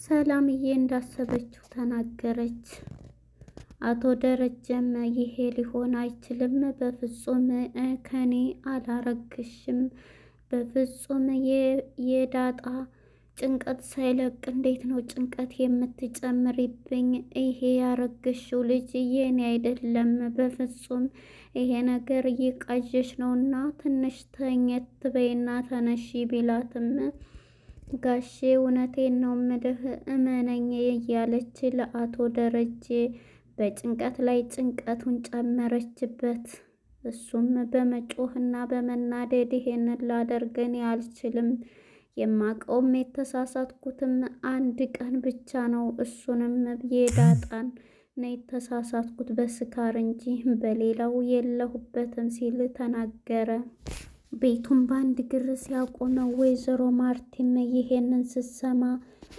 ሰላምዬ እንዳሰበችው ተናገረች። አቶ ደረጀም ይሄ ሊሆን አይችልም፣ በፍጹም ከኔ አላረግሽም፣ በፍጹም የዳጣ ጭንቀት ሳይለቅ እንዴት ነው ጭንቀት የምትጨምሪብኝ? ይሄ ያረግሽው ልጅ የኔ አይደለም፣ በፍጹም ይሄ ነገር እየቃዠሽ ነውና ትንሽ ተኘት በይና ተነሺ ቢላትም ጋሼ እውነቴን ነው ምልህ እመነኝ እያለች ለአቶ ደረጀ በጭንቀት ላይ ጭንቀቱን ጨመረችበት። እሱም በመጮህና በመናደድ ይሄንን ላደርገን አልችልም፣ የማቀውም የተሳሳትኩትም አንድ ቀን ብቻ ነው፣ እሱንም የዳጣን ነው የተሳሳትኩት በስካር እንጂ በሌላው የለሁበትም ሲል ተናገረ። ቤቱን በአንድ ግር ሲያቆመው ወይዘሮ ማርቲም ይሄንን ስትሰማ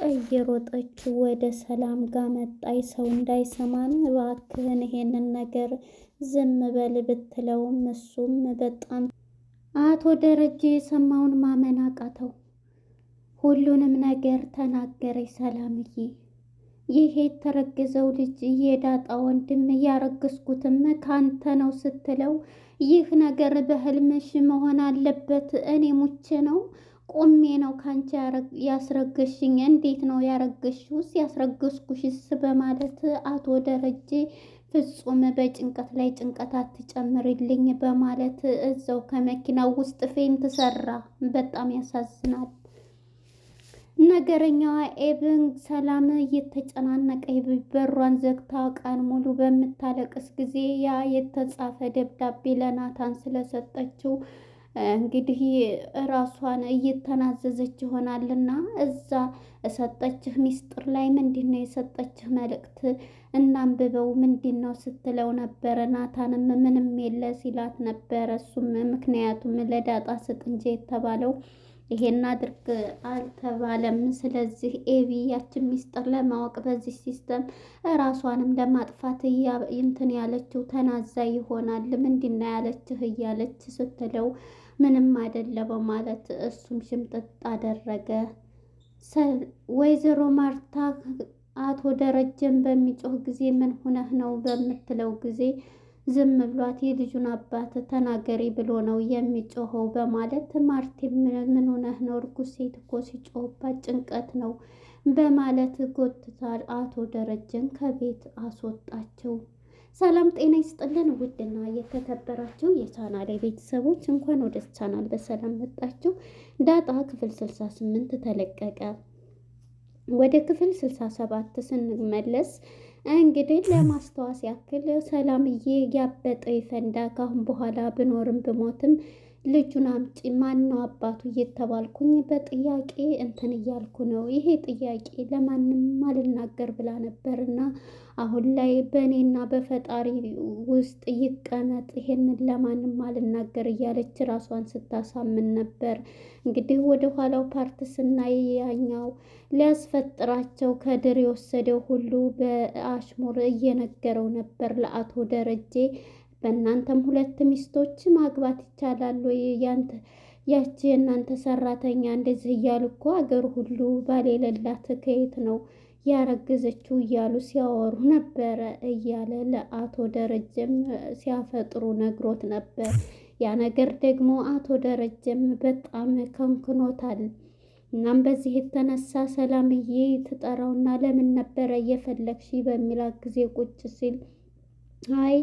እየሮጠች ወደ ሰላም ጋር መጣይ። ሰው እንዳይሰማን እባክህን ይሄንን ነገር ዝም በል ብትለውም እሱም በጣም አቶ ደረጀ የሰማውን ማመን አቃተው። ሁሉንም ነገር ተናገረች ሰላምዬ። ይሄ የተረገዘው ልጅ የዳጣ ወንድም ያረገዝኩትም ካንተ ነው ስትለው ይህ ነገር በህልምሽ መሆን አለበት፣ እኔ ሙቼ ነው ቆሜ ነው ካንቺ ያስረገሽኝ፣ እንዴት ነው ያረገሽውስ? ያስረገዝኩሽስ? በማለት አቶ ደረጀ ፍጹም በጭንቀት ላይ ጭንቀት አትጨምርልኝ በማለት እዛው ከመኪናው ውስጥ ፌንት ሰራ። በጣም ያሳዝናል። ነገረኛዋ ኤብን ሰላም እየተጨናነቀ በሯን ዘግታ ቀን ሙሉ በምታለቅስ ጊዜ ያ የተጻፈ ደብዳቤ ለናታን ስለሰጠችው እንግዲህ ራሷን እየተናዘዘች ይሆናልና እዛ ሰጠችህ ሚስጥር ላይ ምንድነው የሰጠችህ መልእክት እናንብበው ምንድነው ስትለው ነበረ። ናታንም ምንም የለ ሲላት ነበረ። እሱም ምክንያቱም ለዳጣ ስጥ እንጂ የተባለው ይሄን አድርግ አልተባለም። ስለዚህ ኤቢ ያችን ሚስጥር ለማወቅ በዚህ ሲስተም ራሷንም ለማጥፋት እንትን ያለችው ተናዛ ይሆናል። ምንድነው ያለችህ እያለች ስትለው ምንም አይደለ በማለት እሱም ሽምጥጥ አደረገ። ወይዘሮ ማርታ አቶ ደረጀን በሚጮህ ጊዜ ምን ሆነህ ነው በምትለው ጊዜ ዝም ብሏት የልጁን አባት ተናገሪ ብሎ ነው የሚጮኸው በማለት ማርቲ ምን ሆነህ ነው? እርጉዝ ሴት እኮ ሲጮህባት ጭንቀት ነው በማለት ጎትታ አቶ ደረጀን ከቤት አስወጣቸው። ሰላም ጤና ይስጥልን ውድና የተከበራችሁ የቻናሌ ቤተሰቦች እንኳን ወደ ቻናል በሰላም መጣችሁ። ዳጣ ክፍል 68 ተለቀቀ። ወደ ክፍል 67 ስንመለስ እንግዲህ ለማስታወስ ያክል ሰላምዬ ያበጠ ይፈንዳ፣ ካሁን በኋላ ብኖርም ብሞትም ልጁን አምጪ ማነው አባቱ እየተባልኩኝ በጥያቄ እንትን እያልኩ ነው። ይሄ ጥያቄ ለማንም አልናገር ብላ ነበርና አሁን ላይ በእኔና በፈጣሪ ውስጥ ይቀመጥ፣ ይሄንን ለማንም አልናገር እያለች ራሷን ስታሳምን ነበር። እንግዲህ ወደ ኋላው ፓርት ስናይ ያኛው ሊያስፈጥራቸው ከድር የወሰደው ሁሉ በአሽሙር እየነገረው ነበር ለአቶ ደረጀ። በእናንተም ሁለት ሚስቶች ማግባት ይቻላል ወይ? ያቺ የእናንተ ሰራተኛ እንደዚህ እያሉ እኮ አገር ሁሉ ባል የሌላት ከየት ነው ያረገዘችው እያሉ ሲያወሩ ነበረ እያለ ለአቶ ደረጀም ሲያፈጥሩ ነግሮት ነበር። ያ ነገር ደግሞ አቶ ደረጀም በጣም ከንክኖታል። እናም በዚህ የተነሳ ሰላምዬ ትጠራውና ለምን ነበረ እየፈለግሽ በሚላት ጊዜ ቁጭ ሲል አይ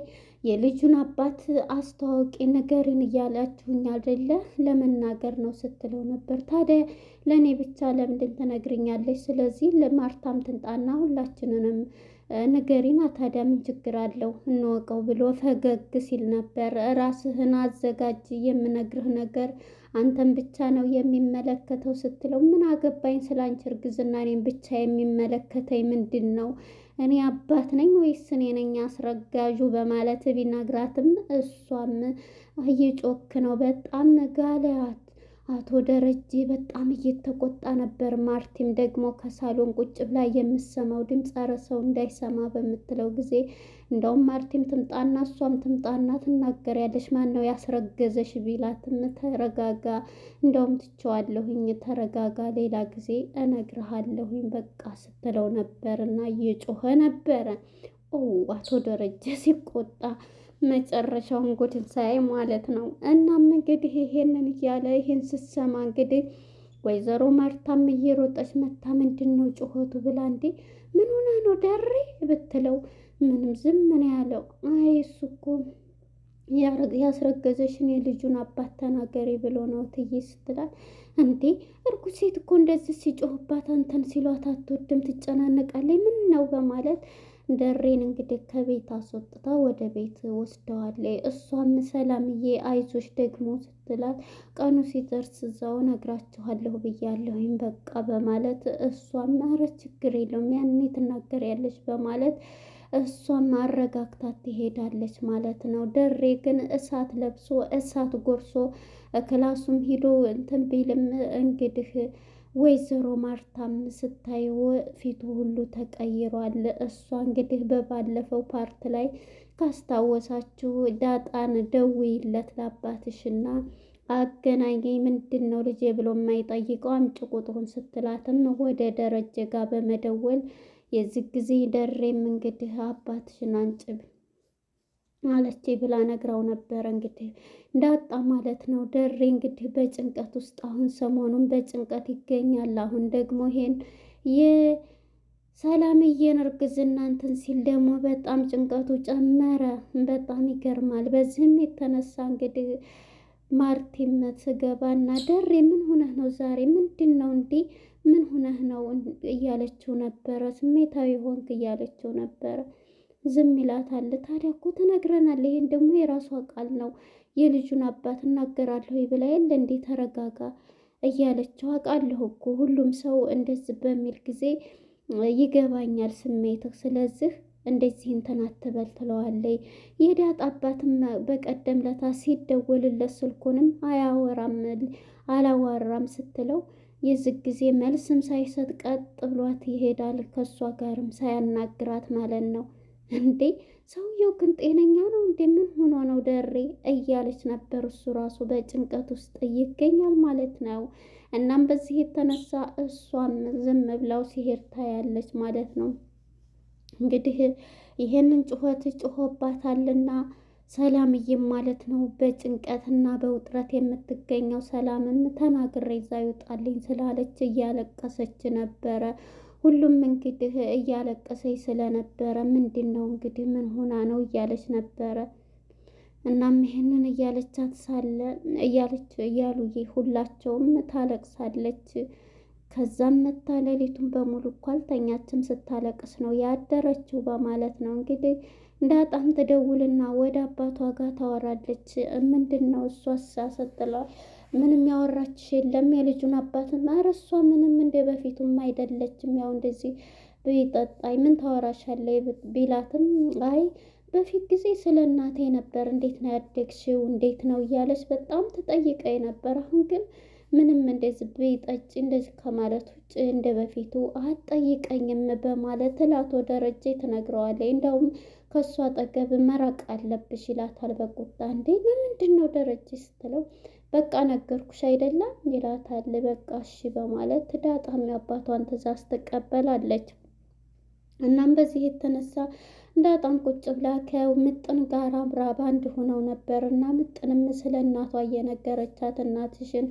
የልጁን አባት አስተዋውቂ ንገሪን እያላችሁኝ አይደለ ለመናገር ነው ስትለው ነበር። ታዲያ ለእኔ ብቻ ለምንድን ትነግርኛለች? ስለዚህ ለማርታም ትንጣና ሁላችንንም ንገሪና ታዲያ ምን ችግር አለው እንወቀው ብሎ ፈገግ ሲል ነበር። ራስህን አዘጋጅ፣ የምነግርህ ነገር አንተን ብቻ ነው የሚመለከተው ስትለው ምን አገባኝ ስላንቺ እርግዝና እኔን ብቻ የሚመለከተኝ ምንድን ነው? እኔ አባት ነኝ ወይስ እኔ ነኝ አስረጋዡ? በማለት ቢነግራትም እሷም እየጮክ ነው በጣም ጋላት። አቶ ደረጀ በጣም እየተቆጣ ነበር። ማርቲም ደግሞ ከሳሎን ቁጭ ብላ የምሰማው ድምፅ ኧረ ሰው እንዳይሰማ በምትለው ጊዜ እንደውም ማርቲም ትምጣና እሷም ትምጣና ትናገሪያለሽ፣ ማን ነው ያስረገዘሽ ቢላትም ተረጋጋ፣ እንደውም ትቼዋለሁኝ፣ ተረጋጋ፣ ሌላ ጊዜ እነግርሃለሁኝ በቃ ስትለው ነበር እና እየጮኸ ነበረ። አቶ ደረጀ ሲቆጣ መጨረሻውን ጉድን ሳይ ማለት ነው። እናም እንግዲህ ይሄንን እያለ ይሄን ስትሰማ እንግዲህ ወይዘሮ ማርታም እየሮጠች መታ ምንድን ነው ጩኸቱ ብላ እንዴ ምን ሆነ ነው ደሬ ብትለው ምንም ዝም ምን ያለው አይ እሱ እኮ ያስረገዘሽን የልጁን አባት ተናገሪ ብሎ ነው ትዬ ስትላት እንዴ እርጉዝ ሴት እኮ እንደዚህ ሲጮህባት አንተን ሲሏት አትወድም ትጨናነቃለች ምን ነው በማለት ደሬን እንግዲህ ከቤት አስወጥታ ወደ ቤት ወስደዋለች። እሷም ሰላምዬ አይዞሽ ደግሞ ስትላት ቀኑ ሲደርስ እዛው እነግራችኋለሁ ብያለሁኝ በቃ በማለት እሷም ኧረ ችግር የለውም ያኔ ትናገሪያለሽ በማለት እሷም አረጋግታት ትሄዳለች ማለት ነው። ደሬ ግን እሳት ለብሶ እሳት ጎርሶ ክላሱም ሂዶ እንትን ቢልም እንግዲህ ወይዘሮ ማርታም ስታየው ፊቱ ሁሉ ተቀይሯል። እሷ እንግዲህ በባለፈው ፓርት ላይ ካስታወሳችሁ ዳጣን ደውይለት ለአባትሽና አገናኘኝ ምንድን ነው ልጄ ብሎ የማይጠይቀው አምጪ ቁጥሩን ስትላትም ወደ ደረጀ ጋር በመደወል የዚህ ጊዜ ደሬም እንግዲህ አባትሽን አንጭ አለች ብላ ነግራው ነበረ። እንግዲህ እንዳጣ ማለት ነው። ደሬ እንግዲህ በጭንቀት ውስጥ አሁን ሰሞኑን በጭንቀት ይገኛል። አሁን ደግሞ ይሄን የሰላምዬን እርግዝና እንትን ሲል ደግሞ በጣም ጭንቀቱ ጨመረ። በጣም ይገርማል። በዚህም የተነሳ እንግዲህ ማርቲም ትገባና ደሬ ምን ሆነህ ነው ዛሬ ምንድን ነው እንዲህ ምን ሆነህ ነው እያለችው ነበረ። ስሜታዊ ሆንክ እያለችው ነበረ። ዝም ይላታል። ታዲያ እኮ ትነግረናል። ይሄን ደግሞ የራሷ ቃል ነው የልጁን አባት እናገራለሁ ብላ የለ እንዴ ተረጋጋ እያለችው አውቃለሁ እኮ ሁሉም ሰው እንደዚህ በሚል ጊዜ ይገባኛል ስሜትህ፣ ስለዚህ እንደዚህ እንትን አትበል ትለዋለች። የዳጣ አባትም በቀደም ለታ ሲደወልለት ስልኩንም አላዋራም ስትለው የዚህ ጊዜ መልስም ሳይሰጥ ቀጥ ብሏት ይሄዳል። ከእሷ ጋርም ሳያናግራት ማለት ነው። እንዴ ሰውየው ግን ጤነኛ ነው እንዴ? ምን ሆኖ ነው ደሬ እያለች ነበር። እሱ ራሱ በጭንቀት ውስጥ ይገኛል ማለት ነው። እናም በዚህ የተነሳ እሷም ዝም ብላው ሲሄድ ታያለች ማለት ነው። እንግዲህ ይሄንን ጩኸት ጩሆባታልና ሰላምዬም ማለት ነው በጭንቀትና በውጥረት የምትገኘው ሰላምም ተናግሬ እዛ ይውጣልኝ ስላለች እያለቀሰች ነበረ። ሁሉም እንግዲህ እያለቀሰኝ ስለነበረ ምንድን ነው እንግዲህ ምን ሆና ነው እያለች ነበረ። እናም ይሄንን እያለቻት ሳለ እያሉ ሁላቸውም ታለቅሳለች። ከዛም መታ ሌሊቱን በሙሉ እኮ አልተኛችም ስታለቅስ ነው ያደረችው በማለት ነው እንግዲህ ዳጣም ትደውልና ወደ አባቷ ጋር ታወራለች። ምንድን ነው እሷ ስትለዋል ምንም ያወራችሽ የለም የልጁን አባት ኧረ እሷ ምንም እንደ በፊቱም አይደለችም ያው እንደዚህ ቢጠጣኝ ምን ታወራሻለች ቢላትም አይ በፊት ጊዜ ስለ እናቴ ነበር እንዴት ነው ያደግሽው እንዴት ነው እያለች በጣም ትጠይቀኝ ነበር። አሁን ግን ምንም እንደዚህ ቢጠጪ እንደዚህ ከማለት ውጭ እንደ በፊቱ አትጠይቀኝም በማለት ለአቶ ደረጀ ትነግረዋለች። እንደውም ከእሱ አጠገብ መራቅ አለብሽ ይላታል በቁጣ። እንዴ ለምንድን ነው ደረጀ ስትለው በቃ ነገርኩሽ አይደለም ይላታል። በቃ እሺ በማለት ዳጣም የአባቷን ትዕዛዝ ትቀበላለች። እናም በዚህ የተነሳ ዳጣም ቁጭ ብላ ከምጥን ጋር አብራ ባንድ ሆነው ነበር እና ምጥንም ስለ እናቷ እየነገረቻት እናትሽን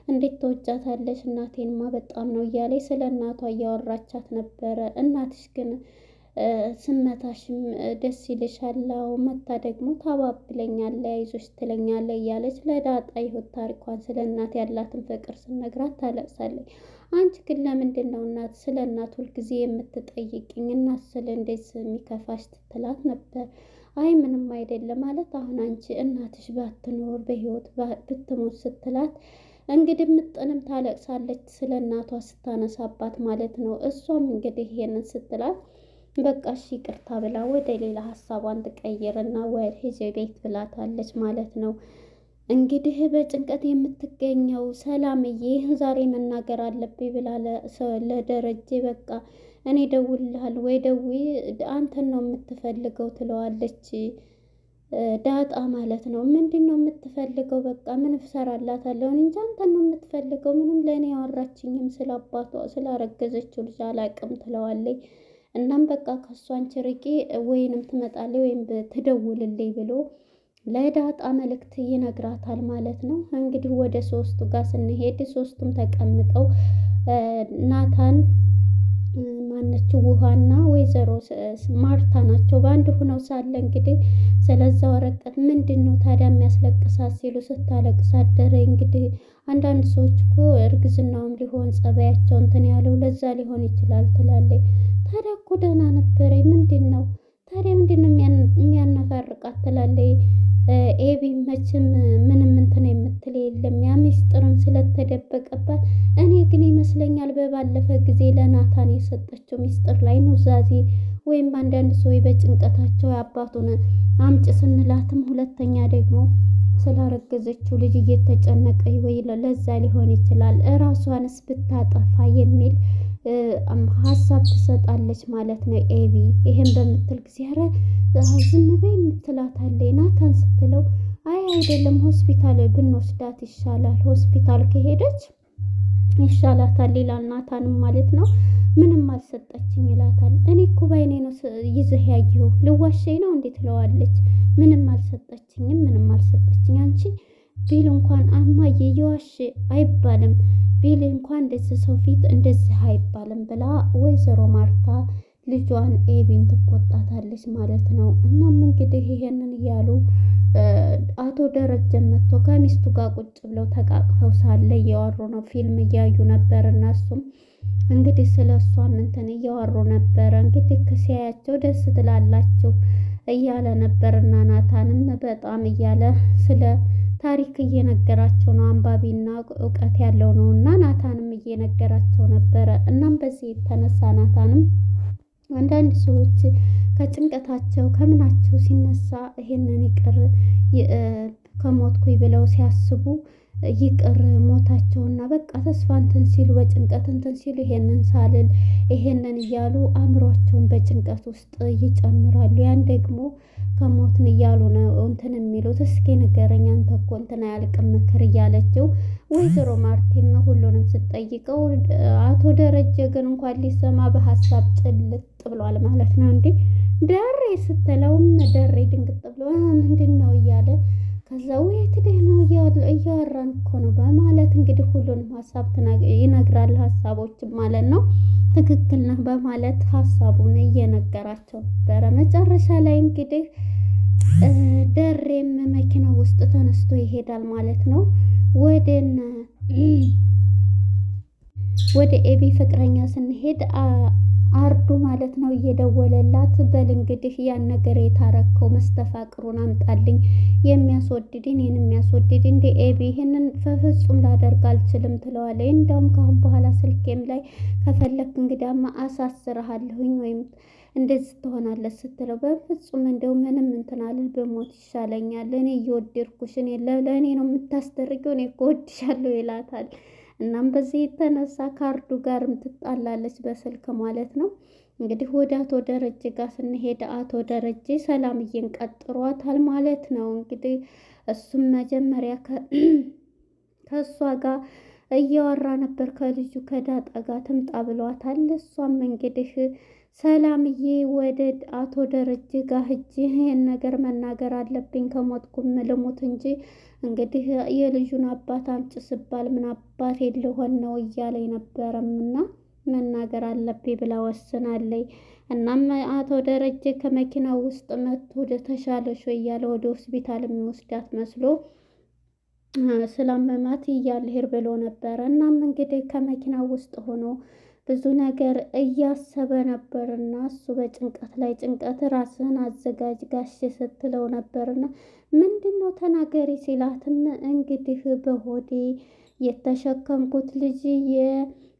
እንዴት ተወጃታለሽ እናቴንማ በጣም ነው እያለች ስለ እናቷ እያወራቻት ነበረ። እናትሽ ግን ስመታሽም ደስ ይልሻል መታ ደግሞ ታባብለኛለች አይዞሽ ትለኛለች እያለች ለዳጣ ይሁት ታሪኳን ስለ እናት ያላትን ፍቅር ስነግራት ታለቅሳለች። አንቺ ግን ለምንድን ነው እናት ስለ እናት ሁልጊዜ የምትጠይቅኝ እናት ስለ እንዴት የሚከፋሽ ትላት ነበር። አይ ምንም አይደለም ማለት አሁን አንቺ እናትሽ ባትኖር በህይወት ብትሞት ስትላት እንግዲህ ምጥንም ታለቅሳለች ስለ እናቷ ስታነሳባት ማለት ነው። እሷም እንግዲህ ይሄንን ስትላት በቃ እሺ ይቅርታ ብላ ወደ ሌላ ሀሳቧን ትቀይርና ወደ ሂጅ ቤት ብላታለች ማለት ነው። እንግዲህ በጭንቀት የምትገኘው ሰላምዬ ዛሬ መናገር አለብኝ ብላ ለደረጀ በቃ እኔ ደውልልሃል ወይ ደውይ አንተን ነው የምትፈልገው ትለዋለች። ዳጣ ማለት ነው። ምንድን ነው የምትፈልገው? በቃ ምን እሰራላታለሁ እንጂ አንተን ነው የምትፈልገው። ምንም ለእኔ ያወራችኝም ስለ አባቷ ስላረገዘችው ልጅ አላቅም ትለዋለች። እናም በቃ ከሷ አንቺ ርቂ ወይንም ትመጣለች ወይም ትደውልልኝ ብሎ ለዳጣ መልእክት ይነግራታል ማለት ነው። እንግዲህ ወደ ሶስቱ ጋር ስንሄድ ሶስቱም ተቀምጠው ናታን ማነችው ውሃና ወይዘሮ ማርታ ናቸው በአንድ ሆነው ሳለ እንግዲህ ስለዛ ወረቀት ምንድን ነው ታዲያ የሚያስለቅሳት ሲሉ ስታለቅስ አደረ። እንግዲህ አንዳንድ ሰዎች እኮ እርግዝናውም ሊሆን ጸባያቸው እንትን ያለው ለዛ ሊሆን ይችላል ትላለች። ታዲያ እኮ ደህና ነበረኝ ምንድን ነው ታዲያ ምንድን ነው የሚያነፋርቃት ትላለች። ኤቢ መቼም ምንም እንትን የምትል የለም ያ ሚስጥርም ስለተደበቀባት እኔ ግን ይመስለኛል በባለፈ ጊዜ ለናታን የሰጠችው ሚስጥር ላይ ኑዛዜ ወይም አንዳንድ ሰዎች በጭንቀታቸው አባቱን አምጭ ስንላትም ሁለተኛ ደግሞ ስላረገዘችው ልጅ እየተጨነቀ ወይ ለዛ ሊሆን ይችላል እራሷንስ ብታጠፋ የሚል ሀሳብ ትሰጣለች ማለት ነው። ኤቢ ይሄን በምትል ጊዜ ኧረ ዝም በይ የምትላታለች። ናታን ስትለው አይ አይደለም ሆስፒታል ብንወስዳት ይሻላል ሆስፒታል ከሄደች ይሻላታል ይላል ናታንም ማለት ነው። ምንም አልሰጠችኝ ይላታል። እኔ እኮ ባይኔ ነው ይዘህ ያየሁ ልዋሸኝ ነው እንዴት ትለዋለች። ምንም አልሰጠችኝም ምንም አልሰጠችኝ አንቺ ቢል እንኳን እማዬ እየዋሽ አይባልም ቢል እንኳን እንደዚህ ሰው ፊት እንደዚህ አይባልም ብላ ወይዘሮ ማርታ ልጇን ኤቢን ትቆጣታለች ማለት ነው። እናም እንግዲህ ይሄንን እያሉ አቶ ደረጀ መጥቶ ከሚስቱ ጋር ቁጭ ብለው ተቃቅፈው ሳለ እያወሩ ነው። ፊልም እያዩ ነበር እና እሱም እንግዲህ ስለ እሷም እንትን እያወሩ ነበረ። እንግዲህ ሲያያቸው ደስ ትላላቸው እያለ ነበርና ናታንም በጣም እያለ ስለ ታሪክ እየነገራቸው ነው። አንባቢና እውቀት ያለው ነው እና ናታንም እየነገራቸው ነበረ። እናም በዚህ የተነሳ ናታንም አንዳንድ ሰዎች ከጭንቀታቸው ከምናቸው ሲነሳ ይሄንን ይቅር ከሞትኩኝ ብለው ሲያስቡ ይቅር ሞታቸውና በቃ ተስፋ እንትን ሲሉ በጭንቀት እንትን ሲሉ ይሄንን ሳልል ይሄንን እያሉ አእምሯቸውን በጭንቀት ውስጥ ይጨምራሉ። ያን ደግሞ ከሞትን እያሉ ነው እንትን የሚሉት። እስኪ ንገረኝ አንተ እኮ እንትን አያልቅም ምክር እያለችው ወይዘሮ ማርቲም ሁሉንም ስትጠይቀው አቶ ደረጀ ግን እንኳን ሊሰማ በሀሳብ ጭልጥ ብሏል ማለት ነው። እንዴ ደሬ ስትለውም ደሬ ድንግጥ ብሎ ምንድን ነው እያለ ከዛ ወይት ደህ ነው እያወራን እኮ ነው በማለት እንግዲህ ሁሉንም ሀሳብ ይነግራል። ሀሳቦችም ማለት ነው ትክክል ነህ በማለት ሀሳቡን እየነገራቸው ነበረ። መጨረሻ ላይ እንግዲህ ደሬም መኪና ውስጥ ተነስቶ ይሄዳል ማለት ነው ወደ ኤቢ ፍቅረኛ ስንሄድ አርዱ ማለት ነው እየደወለላት በል እንግዲህ ያን ነገር የታረከው መስተፋቅሩን አምጣልኝ የሚያስወድድ እኔን የሚያስወድድ እንደ ኤቢ ይህንን በፍጹም ላደርግ አልችልም ትለዋለች። እንደውም ካሁን በኋላ ስልኬም ላይ ከፈለክ እንግዳማ አሳስርሃለሁኝ ወይም እንደዚህ ትሆናለች ስትለው በፍጹም እንደው ምንም እንትን አልል በሞት ይሻለኛል እኔ እየወደድኩሽ እኔ ለእኔ ነው የምታስደርገው እኔ እኮ እወድሻለሁ ይላታል። እናም በዚህ የተነሳ ካርዱ ጋርም ትጣላለች በስልክ ማለት ነው። እንግዲህ ወደ አቶ ደረጀ ጋር ስንሄድ አቶ ደረጀ ሰላምዬን ቀጥሯታል ማለት ነው። እንግዲህ እሱም መጀመሪያ ከእሷ ጋር እያወራ ነበር ከልጁ ከዳጣ ጋር ትምጣ ብሏታል። እሷም እንግዲህ ሰላምዬ ወደ አቶ ደረጀ ጋር ሂጅ ይህን ነገር መናገር አለብኝ ከሞትኩም ልሙት እንጂ እንግዲህ የልጁን አባት አምጪ ስባል ምን አባት ልሆን ነው እያለኝ ነበረምና መናገር አለብኝ ብላ ወስናለኝ። እናም አቶ ደረጀ ከመኪና ውስጥ መጥቶ ወደ ተሻለሽ እያለ ወደ ሆስፒታል የሚወስዳት መስሎ ስላመማት እያልሄድ ብሎ ነበረ። እናም እንግዲህ ከመኪና ውስጥ ሆኖ ብዙ ነገር እያሰበ ነበርና እሱ በጭንቀት ላይ ጭንቀት ራስህን አዘጋጅ ጋሼ ስትለው ነበርና ምንድን ነው ተናገሪ ሲላትም እንግዲህ በሆዴ የተሸከምኩት ልጅ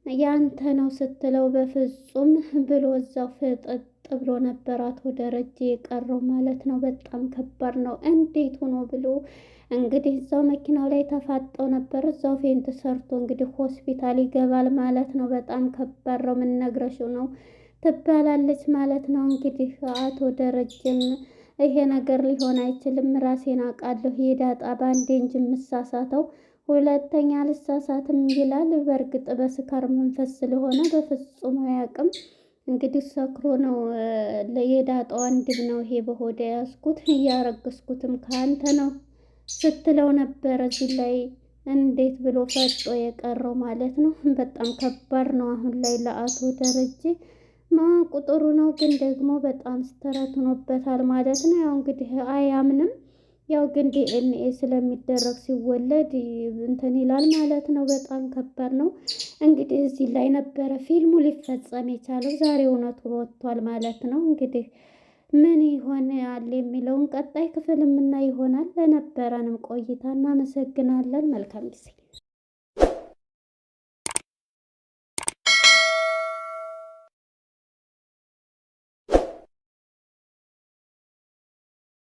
ያንተ ነው ስትለው በፍጹም ብሎ እዛው ፍጥጥ ብሎ ነበር አቶ ደረጀ የቀረው ማለት ነው። በጣም ከባድ ነው። እንዴት ሆኖ ብሎ እንግዲህ እዛው መኪናው ላይ ተፋጠው ነበር። እዛው ፌንት ሰርቶ እንግዲህ ሆስፒታል ይገባል ማለት ነው። በጣም ከባድ ነው። ምን ነግረሽው ነው ትባላለች ማለት ነው። እንግዲህ አቶ ደረጀም ይሄ ነገር ሊሆን አይችልም፣ ራሴን አውቃለሁ፣ የዳጣ ባንዴ እንጂ የምሳሳተው ሁለተኛ ልሳሳትም ይላል። በእርግጥ በስካር መንፈስ ስለሆነ በፍጹም አያውቅም። እንግዲህ ሰክሮ ነው የዳጣ ወንድም ነው ይሄ በሆደ ያዝኩት እያረገዝኩትም ከአንተ ነው ስትለው ነበር። እዚህ ላይ እንዴት ብሎ ፈጦ የቀረው ማለት ነው። በጣም ከባድ ነው አሁን ላይ ለአቶ ደረጀ። ቁጥሩ ነው ግን ደግሞ በጣም ስተረት ሆኖበታል ማለት ነው። ያው እንግዲህ አያምንም። ያው ግን ዲኤንኤ ስለሚደረግ ሲወለድ እንትን ይላል ማለት ነው። በጣም ከባድ ነው። እንግዲህ እዚህ ላይ ነበረ ፊልሙ ሊፈጸም የቻለው። ዛሬ እውነቱ ወጥቷል ማለት ነው። እንግዲህ ምን ይሆናል የሚለውን ቀጣይ ክፍል የምናይ ይሆናል። ለነበረንም ቆይታ እናመሰግናለን። መልካም ጊዜ